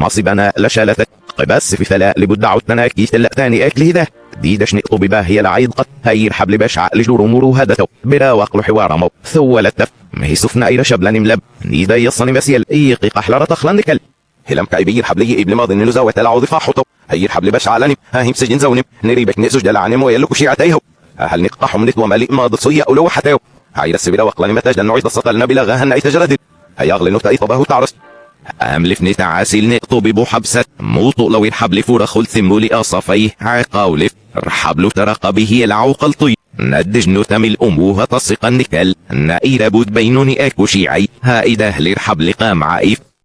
مصيبنا لشالتك قباس في فلا لبدع التناكي ثاني أكله ذا دي دشني طبيبا هي العيد قد هاي الحبل بشع لجور مرو هدتو بلا وقل حوار مو ثول التف مهي سفنا إلى شبلان ملب نيدا يصني مسيل إيقي قحلرة تخلنكل هلم كايبي الحبلي ابن ماضي نلزا العوض فاحطو هي الحبل بشع لنم هاهم سجن زونم نريبك نسج دلعنم ويلك شيعتيهو هل نقطعه من ومالي ماضي صيا أولو حتيو هاي السبيل وقلن متاج نعيد السطل نبلا غاهن أي تجرد هيا أغلي نوتا إطباه تعرس أملفني تعاسل نقطو ببو حبسة موطو لو الحبل فرخل ثمولي أصفيه عقاولف رحبل ترق به العوق الطي ندج نتم الأموه تصق النكال نائر بود بينوني أكو شيعي هائده للحبل قام عائف